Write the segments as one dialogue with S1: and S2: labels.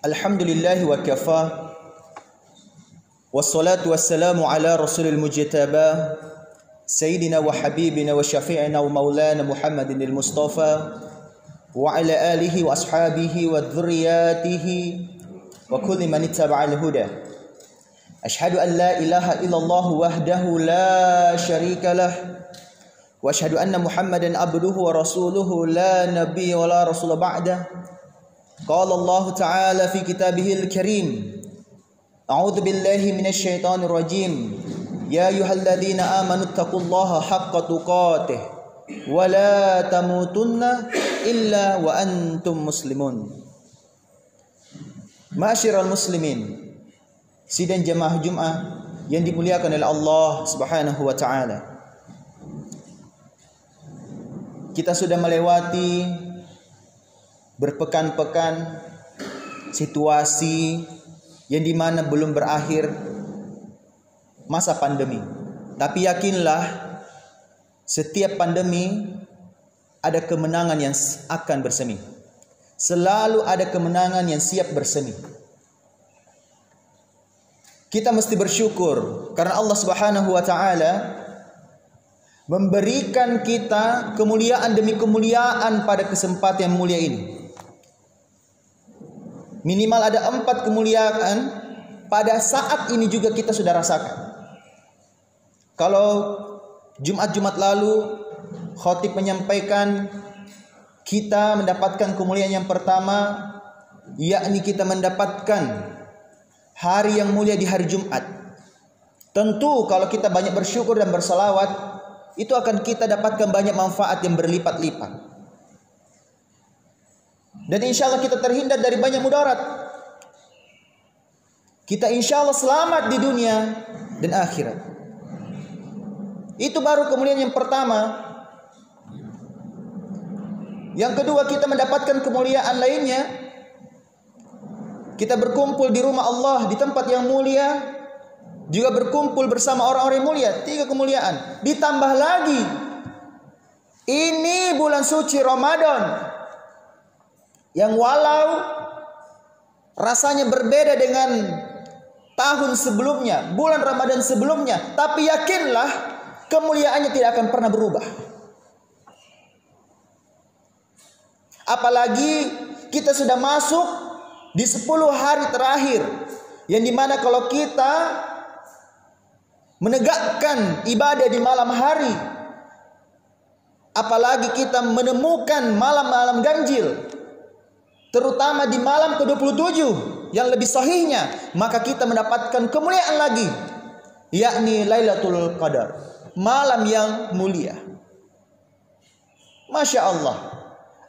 S1: Alhamdulillahi wa kafa. Wassalatu wassalamu ala rasulil mujtaba Sayyidina wa habibina wa syafi'ina wa maulana Muhammadin al-Mustafa wa ala alihi wa ashabihi wa dhurriyatihi wa kulli man ittaba'al huda. Ashhadu an la ilaha illallah wahdahu la syarika lah wa ashhadu anna Muhammadan abduhu wa rasuluhu la nabiyya wa la rasula ba'dah. Qala Allah Ta'ala fi kitabihil karim, A'udzu billahi minasy syaithanir rajim. Ya ayyuhalladzina amanu taqullaha haqqa tuqatih wa la tamutunna illa wa antum muslimun. Ma'asyiral muslimin, sidang jemaah Jumat yang dimuliakan oleh Allah Subhanahu wa taala. Kita sudah melewati berpekan-pekan situasi yang dimana belum berakhir masa pandemi. Tapi yakinlah, setiap pandemi ada kemenangan yang akan bersemi. Selalu ada kemenangan yang siap bersemi. Kita mesti bersyukur karena Allah Subhanahu wa taala memberikan kita kemuliaan demi kemuliaan pada kesempatan yang mulia ini. Minimal ada 4 kemuliaan pada saat ini juga kita sudah rasakan. Kalau Jumat-Jumat lalu khatib menyampaikan kita mendapatkan kemuliaan yang pertama, yakni kita mendapatkan hari yang mulia di hari Jumat. Tentu kalau kita banyak bersyukur dan bersalawat, itu akan kita dapatkan banyak manfaat yang berlipat-lipat. Dan insya Allah kita terhindar dari banyak mudarat. Kita insya Allah selamat di dunia dan akhirat. Itu baru kemuliaan yang pertama. Yang kedua, kita mendapatkan kemuliaan lainnya. Kita berkumpul di rumah Allah, di tempat yang mulia, juga berkumpul bersama orang-orang yang mulia. 3 kemuliaan. Ditambah lagi, ini bulan suci Ramadan, yang walau rasanya berbeda dengan tahun sebelumnya, bulan Ramadan sebelumnya, tapi yakinlah kemuliaannya tidak akan pernah berubah. Apalagi kita sudah masuk di 10 hari terakhir, yang dimana kalau kita menegakkan ibadah di malam hari, apalagi kita menemukan malam-malam ganjil, terutama di malam ke-27 yang lebih sahihnya, maka kita mendapatkan kemuliaan lagi, yakni Lailatul Qadar, malam yang mulia. Masya Allah,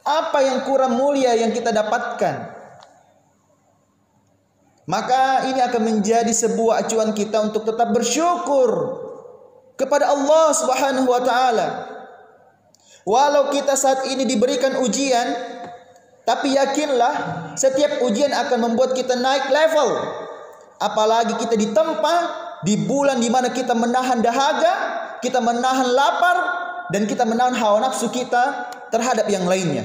S1: apa yang kurang mulia yang kita dapatkan? Maka ini akan menjadi sebuah acuan kita untuk tetap bersyukur kepada Allah Subhanahu wa taala. Walau kita saat ini diberikan ujian, tapi yakinlah setiap ujian akan membuat kita naik level. Apalagi kita ditempa di bulan di mana kita menahan dahaga, kita menahan lapar, dan kita menahan hawa nafsu kita terhadap yang lainnya.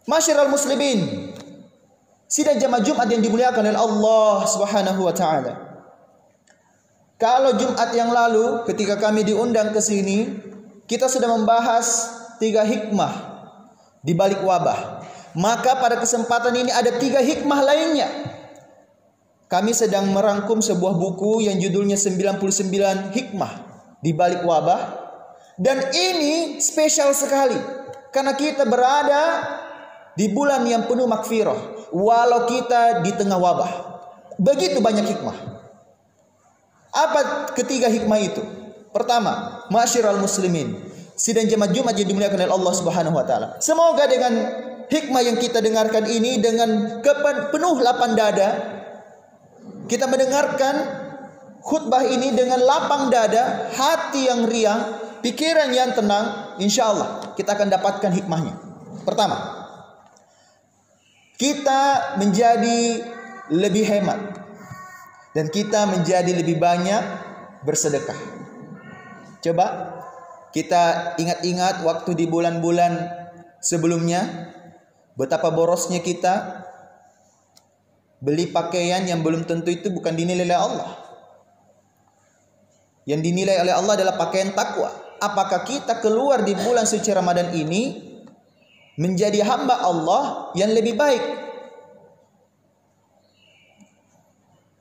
S1: Masyiral muslimin, sidang jamaah Jumat yang dimuliakan oleh Allah Subhanahu wa taala. Kalau Jumat yang lalu ketika kami diundang ke sini, kita sudah membahas 3 hikmah di balik wabah. Maka pada kesempatan ini ada 3 hikmah lainnya. Kami sedang merangkum sebuah buku yang judulnya 99 hikmah di balik wabah. Dan ini spesial sekali karena kita berada di bulan yang penuh makfirah, walau kita di tengah wabah. Begitu banyak hikmah. Apa ketiga hikmah itu? Pertama, ma'asyiral muslimin, sidang jemaah Jumat yang dimuliakan oleh Allah Subhanahu wa taala. Semoga dengan hikmah yang kita dengarkan ini dengan penuh lapang dada, kita mendengarkan khutbah ini dengan lapang dada, hati yang riang, pikiran yang tenang, insyaallah kita akan dapatkan hikmahnya. Pertama, kita menjadi lebih hemat dan kita menjadi lebih banyak bersedekah. Coba kita ingat-ingat waktu di bulan-bulan sebelumnya, Betapa borosnya kita beli pakaian yang belum tentu itu bukan dinilai oleh Allah. Yang dinilai oleh Allah adalah pakaian takwa. Apakah kita keluar di bulan suci Ramadan ini menjadi hamba Allah yang lebih baik?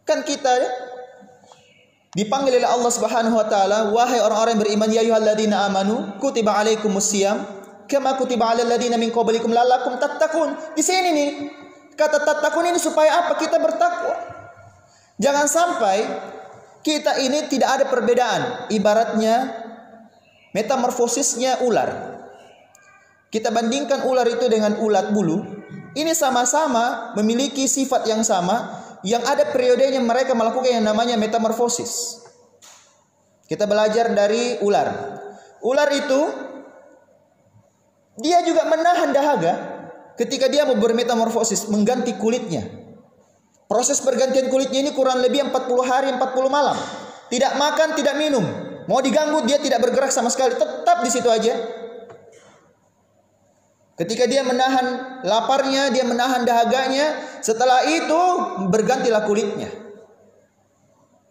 S1: Kan kita dipanggil oleh Allah Subhanahu wa taala, wahai orang-orang yang beriman, ya ayyuhalladzina amanu kutiba alaikumusiyam kama kutiba alal ladzina min qablikum la'allakum tattaqun. Di sini nih, kata tattaqun ini supaya apa? Kita bertakwa. Jangan sampai kita ini tidak ada perbedaan. Ibaratnya metamorfosisnya ular. Kita bandingkan ular itu dengan ulat bulu. Ini sama-sama memiliki sifat yang sama. Yang ada periodenya mereka melakukan yang namanya metamorfosis. Kita belajar dari ular. Ular itu dia juga menahan dahaga ketika dia mau bermetamorfosis, mengganti kulitnya. Proses pergantian kulitnya ini kurang lebih 40 hari 40 malam. Tidak makan, tidak minum. Mau diganggu dia tidak bergerak sama sekali, tetap di situ aja. Ketika dia menahan laparnya, dia menahan dahaganya, setelah itu bergantilah kulitnya.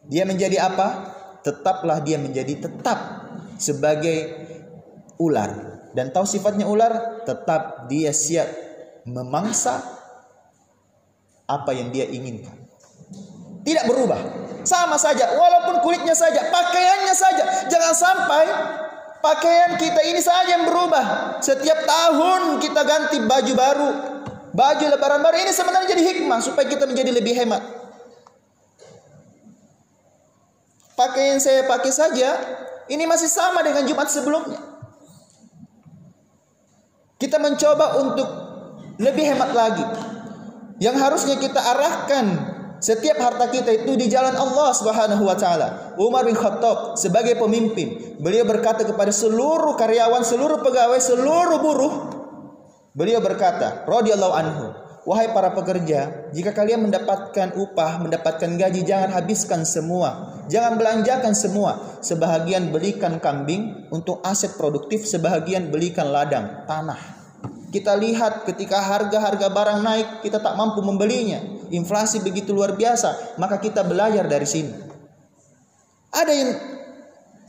S1: Dia menjadi apa? Tetaplah dia menjadi tetap sebagai ular. Dan tahu sifatnya ular? Tetap dia siap memangsa apa yang dia inginkan. Tidak berubah. Sama saja, walaupun kulitnya saja, pakaiannya saja. Jangan sampai pakaian kita ini saja yang berubah. Setiap tahun kita ganti baju baru, baju lebaran baru. Ini sebenarnya jadi hikmah supaya kita menjadi lebih hemat. Pakaian saya pakai saja, ini masih sama dengan Jumat sebelumnya. Kita mencoba untuk lebih hemat lagi. Yang harusnya kita arahkan setiap harta kita itu di jalan Allah Subhanahu wa taala. Umar bin Khattab sebagai pemimpin, beliau berkata kepada seluruh karyawan, seluruh pegawai, seluruh buruh. Beliau berkata, radhiyallahu anhu, wahai para pekerja, jika kalian mendapatkan upah, mendapatkan gaji, jangan habiskan semua. Jangan belanjakan semua. Sebahagian belikan kambing untuk aset produktif, sebahagian belikan ladang, tanah. Kita lihat ketika harga-harga barang naik, kita tak mampu membelinya. Inflasi begitu luar biasa, maka kita belajar dari sini. Ada yang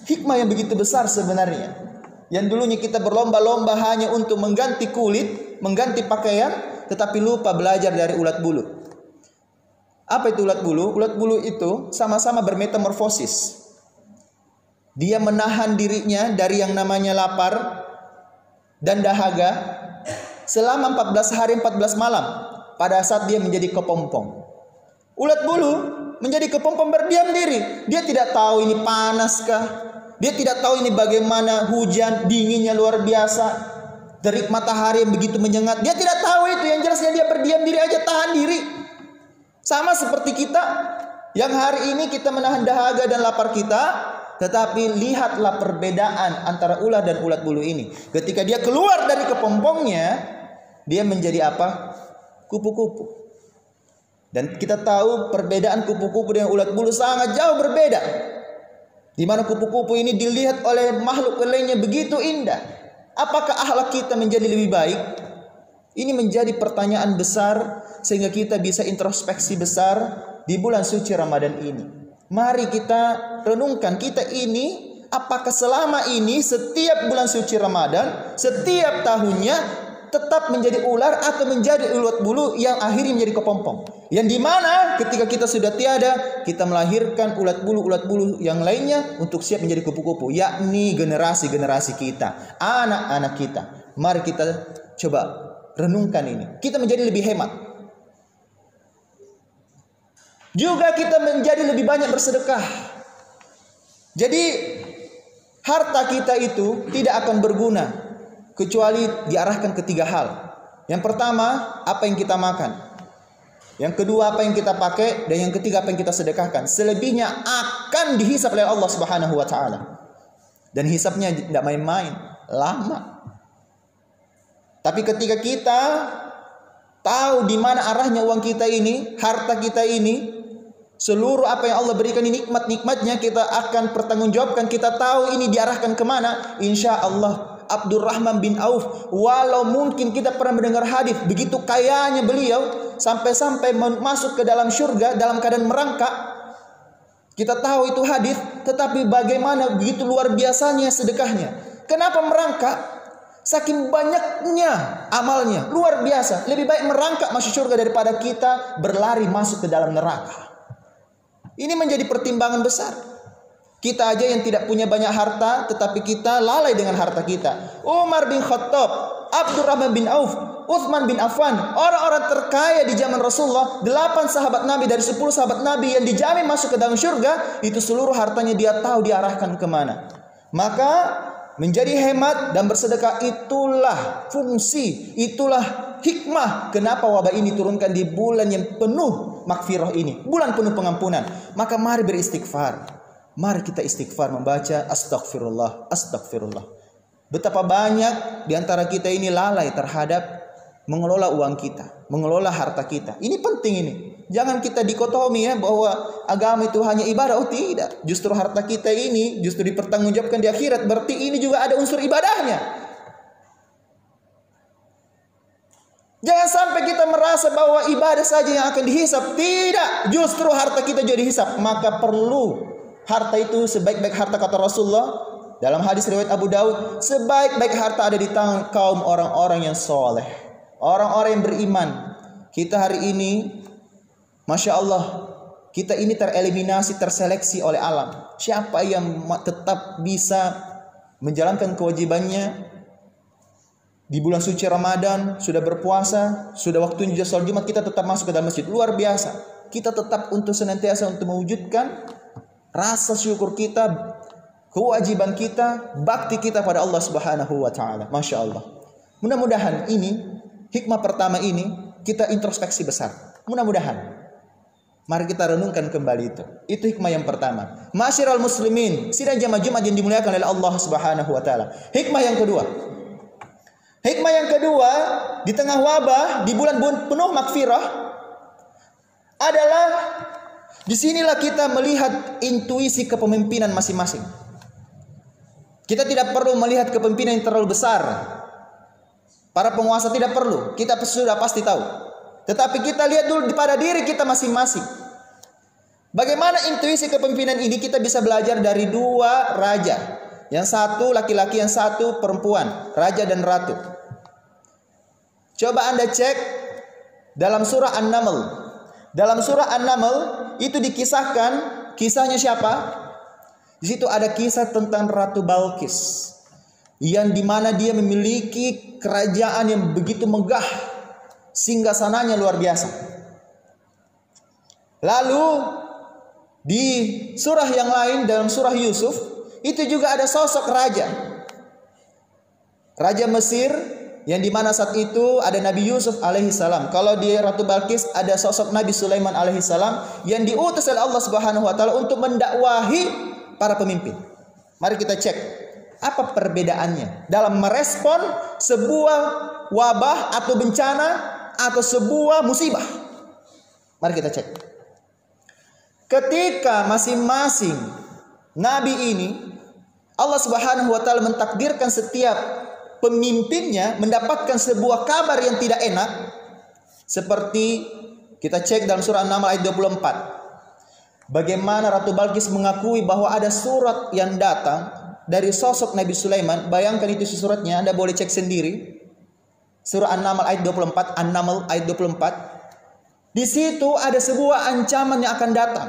S1: hikmah yang begitu besar sebenarnya. Yang dulunya kita berlomba-lomba hanya untuk mengganti kulit, mengganti pakaian, tetapi lupa belajar dari ulat bulu. Apa itu ulat bulu? Ulat bulu itu sama-sama bermetamorfosis. Dia menahan dirinya dari yang namanya lapar dan dahaga selama 14 hari 14 malam. Pada saat dia menjadi kepompong. Ulat bulu menjadi kepompong berdiam diri. Dia tidak tahu ini panaskah. Dia tidak tahu ini bagaimana hujan, dinginnya luar biasa. Terik matahari yang begitu menyengat. Dia tidak tahu itu. Yang jelasnya dia berdiam diri aja, tahan diri. Sama seperti kita. Yang hari ini kita menahan dahaga dan lapar kita. Tetapi lihatlah perbedaan antara ular dan ulat bulu ini. Ketika dia keluar dari kepompongnya, dia menjadi apa? Kupu-kupu. Dan kita tahu perbedaan kupu-kupu dengan ulat bulu sangat jauh berbeda. Di mana kupu-kupu ini dilihat oleh makhluk lainnya begitu indah. Apakah akhlak kita menjadi lebih baik? Ini menjadi pertanyaan besar sehingga kita bisa introspeksi besar di bulan suci Ramadan ini. Mari kita renungkan, kita ini apakah selama ini setiap bulan suci Ramadan, setiap tahunnya tetap menjadi ular atau menjadi ulat bulu yang akhirnya menjadi kepompong. Yang dimana ketika kita sudah tiada, kita melahirkan ulat bulu yang lainnya untuk siap menjadi kupu-kupu. Yakni generasi-generasi kita, anak-anak kita. Mari kita coba renungkan ini. Kita menjadi lebih hemat. Juga kita menjadi lebih banyak bersedekah. Jadi harta kita itu tidak akan berguna kecuali diarahkan ke 3 hal. Yang pertama, apa yang kita makan. Yang kedua, apa yang kita pakai. Dan yang ketiga, apa yang kita sedekahkan. Selebihnya akan dihisap oleh Allah Subhanahu wa taala. Dan hisapnya tidak main-main, lama. Tapi ketika kita tahu di mana arahnya uang kita ini, harta kita ini, seluruh apa yang Allah berikan ini nikmat-nikmatnya kita akan pertanggungjawabkan. Kita tahu ini diarahkan kemana. Insya Allah Abdurrahman bin Auf, walau mungkin kita pernah mendengar hadis begitu kayanya beliau sampai-sampai masuk ke dalam surga dalam keadaan merangkak. Kita tahu itu hadis, tetapi bagaimana begitu luar biasanya sedekahnya. Kenapa merangkak? Saking banyaknya amalnya, luar biasa. Lebih baik merangkak masuk surga daripada kita berlari masuk ke dalam neraka. Ini menjadi pertimbangan besar. Kita aja yang tidak punya banyak harta, tetapi kita lalai dengan harta kita. Umar bin Khattab, Abdurrahman bin Auf, Utsman bin Affan, orang-orang terkaya di zaman Rasulullah, 8 sahabat Nabi dari 10 sahabat Nabi yang dijamin masuk ke dalam surga, itu seluruh hartanya dia tahu diarahkan kemana. Maka menjadi hemat dan bersedekah itulah fungsi, itulah hikmah kenapa wabah ini turunkan di bulan yang penuh maghfirah ini, bulan penuh pengampunan. Maka mari beristighfar. Mari kita istighfar membaca astagfirullah, astagfirullah. Betapa banyak di antara kita ini lalai terhadap mengelola uang kita, mengelola harta kita. Ini penting ini. Jangan kita dikotomi ya bahwa agama itu hanya ibadah. Oh tidak. Justru harta kita ini justru dipertanggungjawabkan di akhirat. Berarti ini juga ada unsur ibadahnya. Jangan sampai kita merasa bahwa ibadah saja yang akan dihisap. Tidak. Justru harta kita juga dihisap. Maka perlu harta itu sebaik-baik harta kata Rasulullah dalam hadis riwayat Abu Daud, sebaik-baik harta ada di tangan kaum orang-orang yang soleh, orang-orang yang beriman. Kita hari ini, Masya Allah, kita ini tereliminasi, terseleksi oleh alam. Siapa yang tetap bisa menjalankan kewajibannya di bulan suci Ramadan, sudah berpuasa, sudah waktunya sholat Jumat, kita tetap masuk ke dalam masjid. Luar biasa. Kita tetap untuk senantiasa untuk mewujudkan rasa syukur kita, kewajiban kita, bakti kita pada Allah Subhanahu wa taala. Masya Allah. Mudah-mudahan ini hikmah pertama ini kita introspeksi besar. Mudah-mudahan. Mari kita renungkan kembali itu. Itu hikmah yang pertama. Ma'asyiral muslimin, sidang jamaah Jumat yang dimuliakan oleh Allah Subhanahu wa taala. Hikmah yang kedua. Hikmah yang kedua di tengah wabah, di bulan penuh maghfirah adalah disinilah kita melihat intuisi kepemimpinan masing-masing. Kita tidak perlu melihat kepemimpinan yang terlalu besar. Para penguasa tidak perlu. Kita sudah pasti tahu. Tetapi kita lihat dulu pada diri kita masing-masing. Bagaimana intuisi kepemimpinan ini kita bisa belajar dari 2 raja. Yang satu laki-laki, yang satu perempuan. Raja dan ratu. Coba Anda cek dalam surah An-Naml. Dalam surah An-Naml itu dikisahkan kisahnya siapa? Di situ ada kisah tentang Ratu Balqis yang dimana dia memiliki kerajaan yang begitu megah, singgasananya luar biasa. Lalu di surah yang lain dalam surah Yusuf itu juga ada sosok raja, Raja Mesir. Yang dimana saat itu ada Nabi Yusuf alaihissalam. Kalau di Ratu Balqis ada sosok Nabi Sulaiman alaihissalam yang diutus oleh Allah Subhanahu wa taala untuk mendakwahi para pemimpin. Mari kita cek apa perbedaannya dalam merespon sebuah wabah atau bencana atau sebuah musibah. Mari kita cek. Ketika masing-masing nabi ini Allah Subhanahu wa taala mentakdirkan setiap pemimpinnya mendapatkan sebuah kabar yang tidak enak, seperti kita cek dalam surah An-Naml ayat 24. Bagaimana Ratu Balqis mengakui bahwa ada surat yang datang dari sosok Nabi Sulaiman. Bayangkan itu suratnya, Anda boleh cek sendiri. Surah An-Naml ayat 24, An-Naml ayat 24. Di situ ada sebuah ancaman yang akan datang.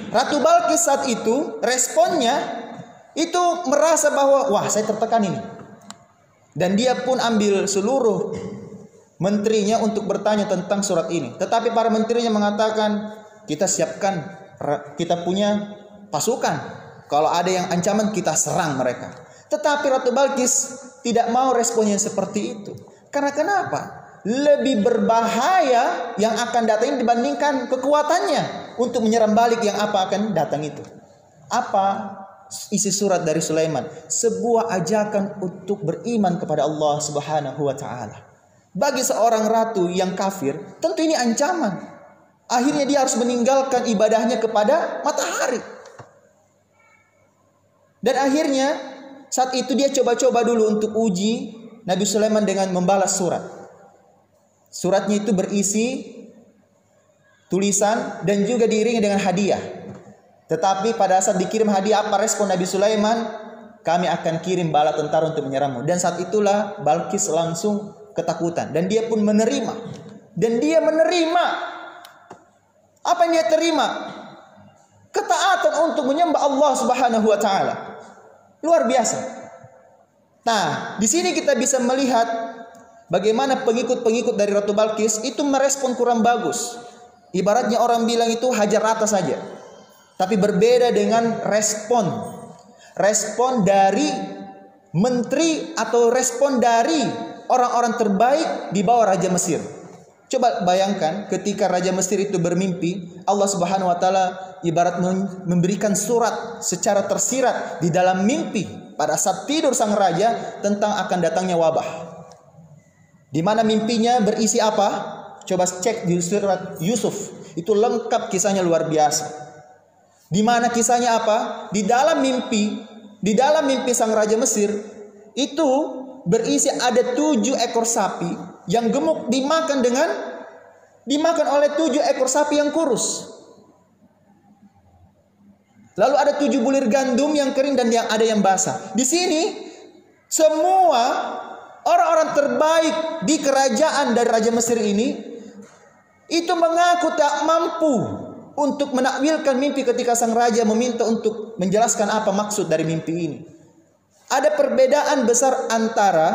S1: Ratu Balqis saat itu responnya itu merasa bahwa wah saya tertekan ini. Dan dia pun ambil seluruh menterinya untuk bertanya tentang surat ini. Tetapi para menterinya mengatakan kita siapkan, kita punya pasukan. Kalau ada yang ancaman kita serang mereka. Tetapi Ratu Balqis tidak mau responnya seperti itu. Karena kenapa? Lebih berbahaya yang akan datang dibandingkan kekuatannya untuk menyerang balik yang apa akan datang itu. Apa isi surat dari Sulaiman? Sebuah ajakan untuk beriman kepada Allah Subhanahu wa taala. Bagi seorang ratu yang kafir, tentu ini ancaman. Akhirnya dia harus meninggalkan ibadahnya kepada matahari. Dan akhirnya saat itu dia coba-coba dulu untuk uji Nabi Sulaiman dengan membalas surat. Suratnya itu berisi tulisan dan juga diiringi dengan hadiah. Tetapi pada saat dikirim hadiah, apa respon Nabi Sulaiman? Kami akan kirim bala tentara untuk menyerangmu. Dan saat itulah Balkis langsung ketakutan. Dan dia pun menerima. Dan dia menerima. Apa yang dia terima? Ketaatan untuk menyembah Allah Subhanahu wa taala. Luar biasa. Nah, di sini kita bisa melihat bagaimana pengikut-pengikut dari Ratu Balkis itu merespon kurang bagus. Ibaratnya orang bilang itu hajar rata saja. Tapi berbeda dengan respon dari menteri atau respon dari orang-orang terbaik di bawah Raja Mesir. Coba bayangkan ketika Raja Mesir itu bermimpi, Allah Subhanahu wa taala ibarat memberikan surat secara tersirat di dalam mimpi pada saat tidur sang raja tentang akan datangnya wabah. Di mana mimpinya berisi apa? Coba cek di surat Yusuf. Itu lengkap kisahnya, luar biasa. Di mana kisahnya apa? Di dalam mimpi sang Raja Mesir itu berisi ada 7 ekor sapi yang gemuk dimakan oleh 7 ekor sapi yang kurus. Lalu ada 7 bulir gandum yang kering dan yang ada yang basah. Di sini semua orang-orang terbaik di kerajaan dari Raja Mesir ini itu mengaku tak mampu untuk menakwilkan mimpi ketika sang raja meminta untuk menjelaskan apa maksud dari mimpi ini. Ada perbedaan besar antara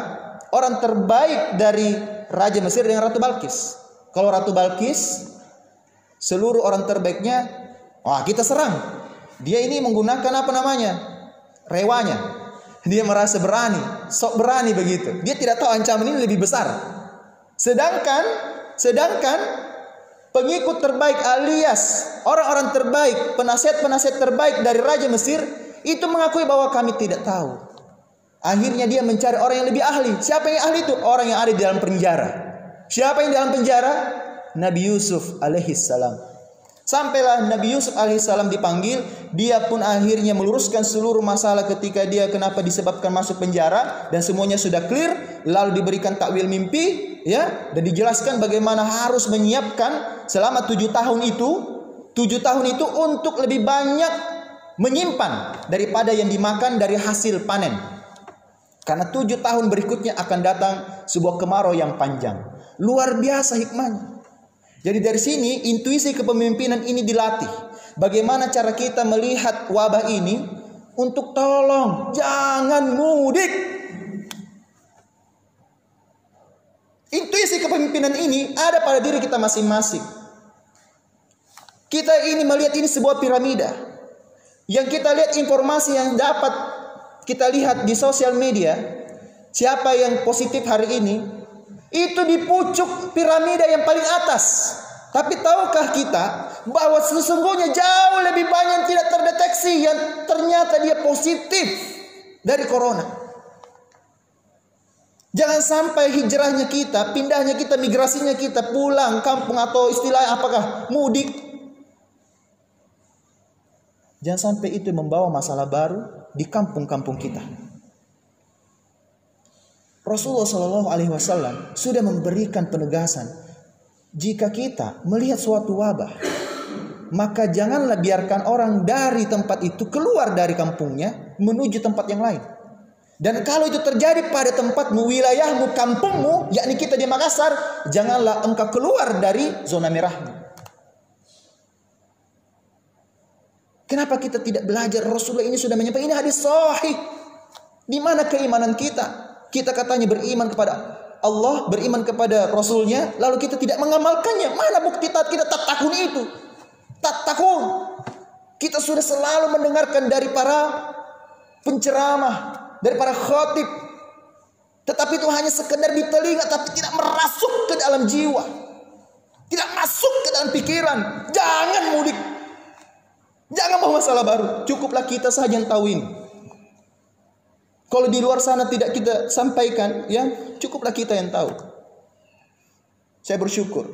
S1: orang terbaik dari Raja Mesir dengan Ratu Balkis. Kalau Ratu Balkis, seluruh orang terbaiknya, wah kita serang. Dia ini menggunakan apa namanya? Rewanya. Dia merasa berani, sok berani begitu. Dia tidak tahu ancaman ini lebih besar. Sedangkan pengikut terbaik alias orang-orang terbaik, penasihat-penasihat terbaik dari Raja Mesir itu mengakui bahwa kami tidak tahu. Akhirnya dia mencari orang yang lebih ahli. Siapa yang ahli itu? Orang yang ada di dalam penjara. Siapa yang di dalam penjara? Nabi Yusuf alaihissalam. Sampailah Nabi Yusuf alaihissalam dipanggil, dia pun akhirnya meluruskan seluruh masalah ketika dia kenapa disebabkan masuk penjara dan semuanya sudah clear, lalu diberikan takwil mimpi, ya, dan dijelaskan bagaimana harus menyiapkan selama 7 tahun itu untuk lebih banyak menyimpan daripada yang dimakan dari hasil panen. Karena 7 tahun berikutnya akan datang sebuah kemarau yang panjang. Luar biasa hikmahnya. Jadi dari sini intuisi kepemimpinan ini dilatih. Bagaimana cara kita melihat wabah ini untuk tolong jangan mudik. Intuisi kepemimpinan ini ada pada diri kita masing-masing. Kita ini melihat ini sebuah piramida. Yang kita lihat informasi yang dapat kita lihat di sosial media, siapa yang positif hari ini, itu di pucuk piramida yang paling atas. Tapi tahukah kita bahwa sesungguhnya jauh lebih banyak yang tidak terdeteksi yang ternyata dia positif dari corona. Jangan sampai hijrahnya kita, pindahnya kita, migrasinya kita, pulang kampung atau istilahnya apakah mudik. Jangan sampai itu membawa masalah baru di kampung-kampung kita. Rasulullah SAW sudah memberikan penegasan, jika kita melihat suatu wabah, maka janganlah biarkan orang dari tempat itu keluar dari kampungnya menuju tempat yang lain. Dan kalau itu terjadi pada tempatmu, wilayahmu, kampungmu, yakni kita di Makassar, janganlah engkau keluar dari zona merahmu. Kenapa kita tidak belajar? Rasulullah ini sudah menyampaikan, ini hadis sahih. Di mana keimanan kita? Kita katanya beriman kepada Allah, beriman kepada Rasulnya, lalu kita tidak mengamalkannya. Mana bukti kita tak takun itu? Tak takun. Kita sudah selalu mendengarkan dari para penceramah, dari para khatib. Tetapi itu hanya sekedar di telinga, tapi tidak merasuk ke dalam jiwa. Tidak masuk ke dalam pikiran. Jangan mudik. Jangan bawa masalah baru. Cukuplah kita saja yang tahu ini. Kalau di luar sana tidak kita sampaikan, ya cukuplah kita yang tahu. Saya bersyukur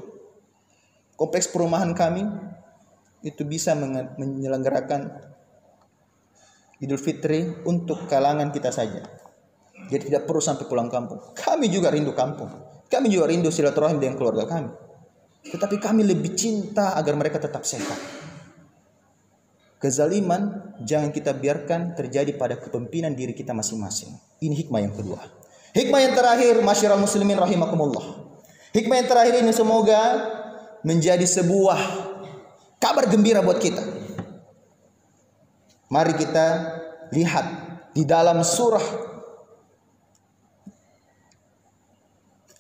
S1: kompleks perumahan kami itu bisa menyelenggarakan Idul Fitri untuk kalangan kita saja. Jadi tidak perlu sampai pulang kampung. Kami juga rindu kampung. Kami juga rindu silaturahim dengan keluarga kami. Tetapi kami lebih cinta agar mereka tetap sehat. Kezaliman jangan kita biarkan terjadi pada kepemimpinan diri kita masing-masing. Ini hikmah yang kedua. Hikmah yang terakhir, masyiral muslimin rahimakumullah. Hikmah yang terakhir ini semoga menjadi sebuah kabar gembira buat kita. Mari kita lihat di dalam surah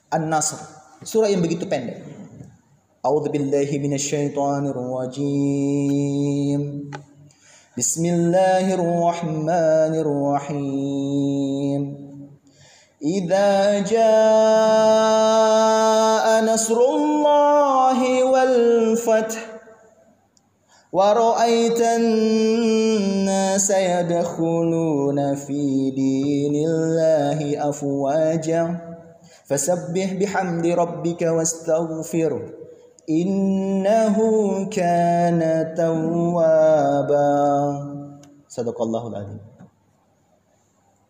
S1: An-Nasr, surah yang begitu pendek. A'udzubillahi minasyaitonirrajim. Bismillahirrahmanirrahim. Idza jaa nasrullahi wal fath wa ra'aitan nasa yadkhuluna fi dinillahi afwaja fasabbih bihamdi rabbika wastaghfir innahu kana tawwaba. Sadaqallahul azim.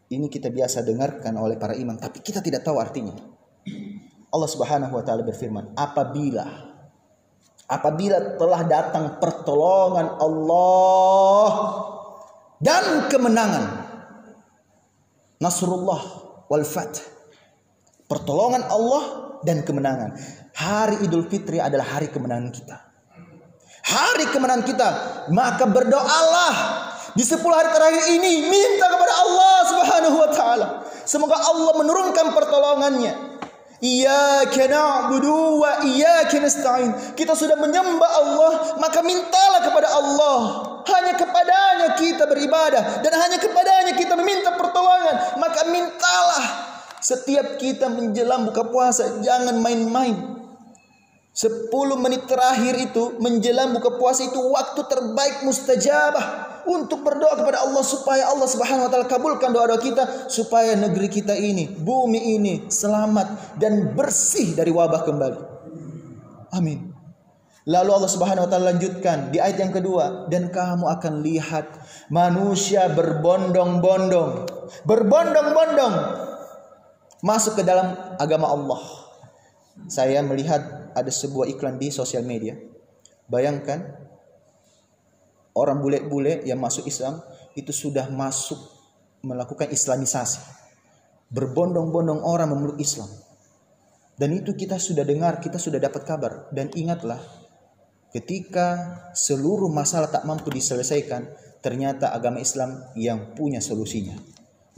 S1: Ini kita biasa dengarkan oleh para imam, tapi kita tidak tahu artinya. Allah Subhanahu wa taala berfirman, apabila telah datang pertolongan Allah dan kemenangan. Nasrullah wal fath. Pertolongan Allah dan kemenangan. Hari Idul Fitri adalah hari kemenangan kita. Hari kemenangan kita, maka berdoalah di 10 hari terakhir ini, minta kepada Allah Subhanahu wa taala. Semoga Allah menurunkan pertolongannya. Iyyaka na'budu wa iyyaka nasta'in. Kita sudah menyembah Allah, maka mintalah kepada Allah. Hanya kepadanya kita beribadah dan hanya kepadanya kita meminta pertolongan. Maka mintalah. Setiap kita menjelang buka puasa, jangan main-main. 10 menit terakhir itu menjelang buka puasa itu waktu terbaik mustajabah untuk berdoa kepada Allah supaya Allah Subhanahu wa taala kabulkan doa-doa kita, supaya negeri kita ini, bumi ini selamat dan bersih dari wabah kembali. Amin. Lalu Allah Subhanahu wa taala lanjutkan di ayat yang kedua, dan kamu akan lihat manusia berbondong-bondong masuk ke dalam agama Allah. Saya melihat ada sebuah iklan di sosial media. Bayangkan orang bule-bule yang masuk Islam itu sudah masuk melakukan islamisasi. Berbondong-bondong orang memeluk Islam. Dan itu kita sudah dengar, kita sudah dapat kabar. Dan ingatlah, ketika seluruh masalah tak mampu diselesaikan, ternyata agama Islam yang punya solusinya.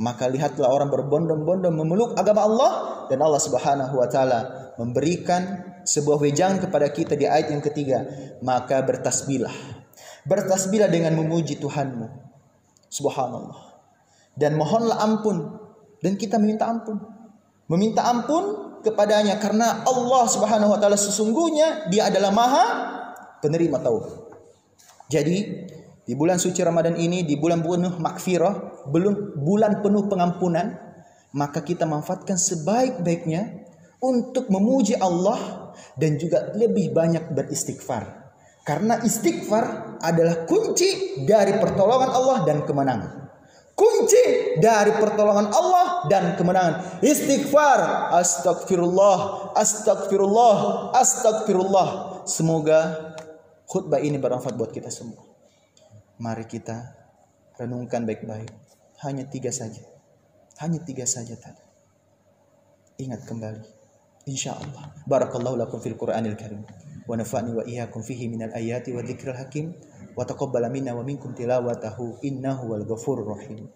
S1: Maka lihatlah orang berbondong-bondong memeluk agama Allah, dan Allah Subhanahu wa taala memberikan sebuah wejangan kepada kita di ayat yang ketiga. Maka bertasbihlah dengan memuji Tuhanmu, subhanallah, dan mohonlah ampun, dan kita meminta ampun kepadanya, karena Allah Subhanahu wa taala sesungguhnya Dia adalah Maha penerima taubat. Jadi di bulan suci Ramadan ini, di bulan penuh makfirah, bulan penuh pengampunan, maka kita manfaatkan sebaik-baiknya untuk memuji Allah dan juga lebih banyak beristighfar. Karena istighfar adalah kunci dari pertolongan Allah dan kemenangan. Kunci dari pertolongan Allah dan kemenangan. Istighfar. Astagfirullah, astagfirullah, astagfirullah. Semoga khutbah ini bermanfaat buat kita semua. Mari kita renungkan baik-baik. Hanya 3 saja. Hanya 3 saja tadi. Ingat kembali. InsyaAllah. Barakallahu lakum fil Qur'anil Karim. Wa nafa'ni wa iyyakum fihi minal ayati wa dzikril hakim. Wa taqabbala minna wa minkum tilawatahu innahu wal ghafurur rahim.